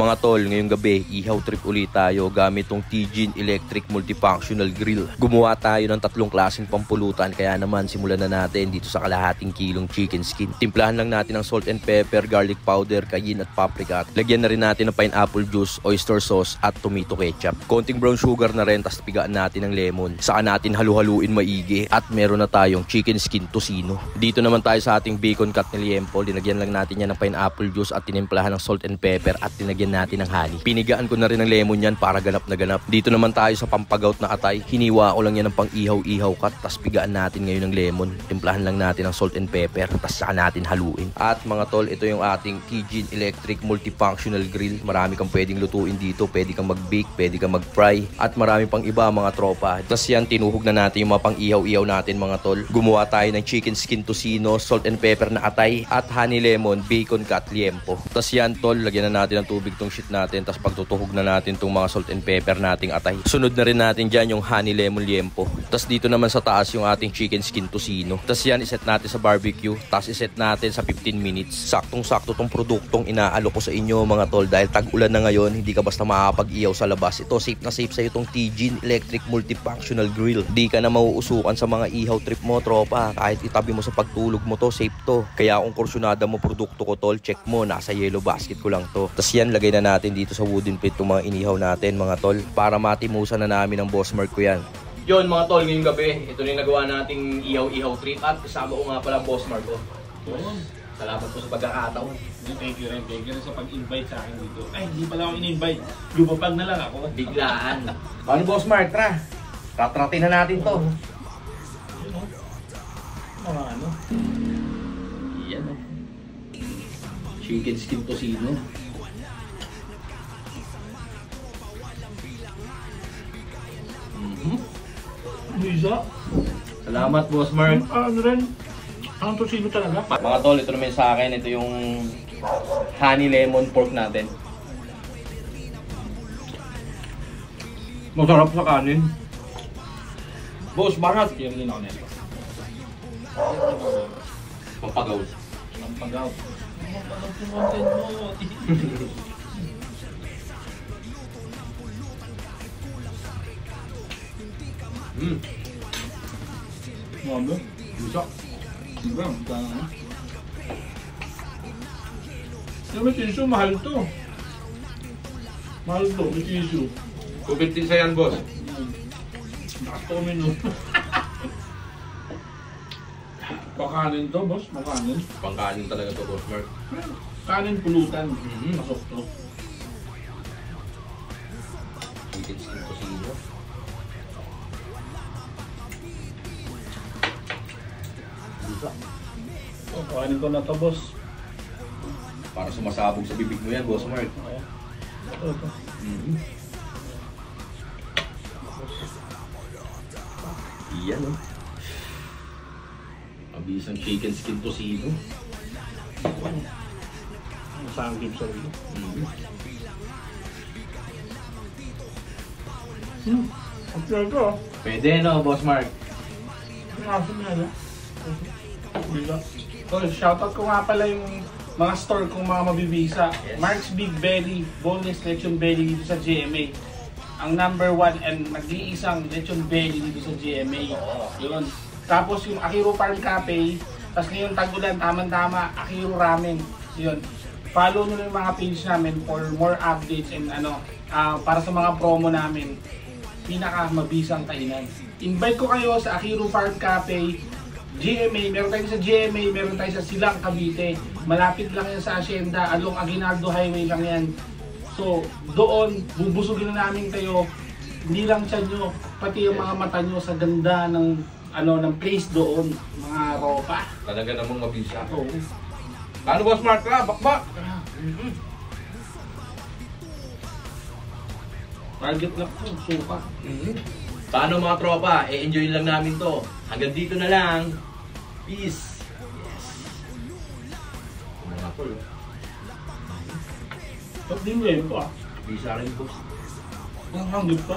Mga tol, ngayong gabi, ihaw trip ulit tayo gamit tong TGIN Electric Multifunctional Grill. Gumawa tayo ng 3 klaseng pampulutan, kaya naman simulan na natin dito sa kalahating kilong chicken skin. Timplahan lang natin ng salt and pepper, garlic powder, cayenne at paprika. Lagyan na rin natin ng pineapple juice, oyster sauce at tomato ketchup. Konting brown sugar na rin, tas pigaan natin ng lemon. Saka natin halu-haluin maigi at meron na tayong chicken skin tocino. Dito naman tayo sa ating bacon cut ni liempo. Dinagyan lang natin yan ng pineapple juice at tinimplahan ng salt and pepper at tinagyan natin ng honey. Pinigaan ko na rin ng lemon yan para ganap na ganap. Dito naman tayo sa pampagaut na atay. Hiniwa ko lang yan ng pang ihaw-ihaw cut, tas pigaan natin ngayon ng lemon. Timplahan lang natin ng salt and pepper, tas saka natin haluin. At mga tol, ito yung ating TGIN Electric Multifunctional Grill. Marami kang pwedeng lutuin dito. Pwede kang mag-bake, pwede kang mag-fry, at marami pang iba mga tropa. Tas yan, tinuhog na natin yung mga pang ihaw-ihaw natin mga tol. Gumawa tayo ng chicken skin tocino, salt and pepper na atay, at honey lemon, bacon cut liempo. Tas yan tol, lagyan na natin ng tubig tong shit natin, tas pagtutuhog na natin tong mga salt and pepper nating atay. Sunod na rin natin dyan yung honey lemon liempo. Tas dito naman sa taas yung ating chicken skin tocino. Tas yan, iset natin sa barbecue, tas iset natin sa 15 minutes. Saktong-sakto tong produktong inaalok ko sa inyo mga tol, dahil tag-ulan na ngayon, hindi ka basta makakapag-iyaw sa labas. Ito, safe na safe sa'yo tong TGIN Electric Multifunctional Grill. Di ka na mauusukan sa mga ihaw trip mo tropa. Kahit itabi mo sa pagtulog mo to, safe to. Kaya kung kursyonada mo produkto ko tol, check mo, nasa yellow basket ko lang to. Tas yan, lagay na natin dito sa wooden plate itong mga inihaw natin mga tol, para matimusan na namin ng boss mark ko yan. Yun mga tol, ngayong gabi, ito na yung nagawa nating ihaw-ihaw trip at kasama ko nga pala ang boss mark ko. Salamat po sa pagkakataon. Thank you rin sa pag-invite sa akin dito. Ay, hindi pala ako in-invite. Lumapag na lang ako. Biglaan. Paano boss mark, tra? Tatratin na natin to. Mga ano? Yan o. Chicken skin tocino. Isa? Salamat boss mark. Ano rin? Ang tocino talaga? Mga tol, ito naman sa akin. Ito yung honey lemon pork natin. Masarap sa kanin. Boss, barat. Yan din ako nito. Pampagaw. Pampagaw. Pampagaw yung content mo. Mabe? Bisa? Diba? Yung may tissue, mahal to. Mahal to, may tissue. 250 sa yan, boss. Nakas to kami nun. Pakanin to, boss. Makanin. Pangkanin talaga to, boss mark. Kanin pulutan. Pasok to. Chicken skin tocino. Oh, kanin ko na to, boss. Para sumasabog sa bibig mo yan, boss mark. Ito. Iyan o. Abisang chicken skin tocino. Masangkip sa rin. Ang talaga. Pwede no, boss mark. Aso na lang. Oh, shoutout ko nga pala yung mga store kong mga mabibisa. Yes. Mark's Big Belly, boneless lechon belly dito sa GMA. Ang number 1 and nag-iisang lechon belly dito sa GMA. Yun. Tapos yung Akiro Farm Cafe, tapos ngayon tag-ulan, tamang-tama, Akiro Ramen. Yun. Follow nyo yung mga page namin for more updates and para sa mga promo namin. Pinaka-mabisang kainan. Invite ko kayo sa Akiro Farm Cafe, GMA, meron tayo sa GMA, meron tayo sa Silang, Cavite. Malapit lang yan sa Hacienda, along Aguinaldo Highway lang yan. So, doon, bubusugin na namin kayo. Hindi lang tiyan nyo, pati yung mga mata nyo sa ganda ng, ng place doon, mga ropa. Talaga namang mabisa. Oo. Paano boss mark ka? Bakbak! Target lang po, suka. Paano mga tropa? E-enjoy lang namin to. Hanggang dito na lang. Peace. Yes. Mga tol. Ba't din ngayon po Bisa rin boss. Ang hanggit pa.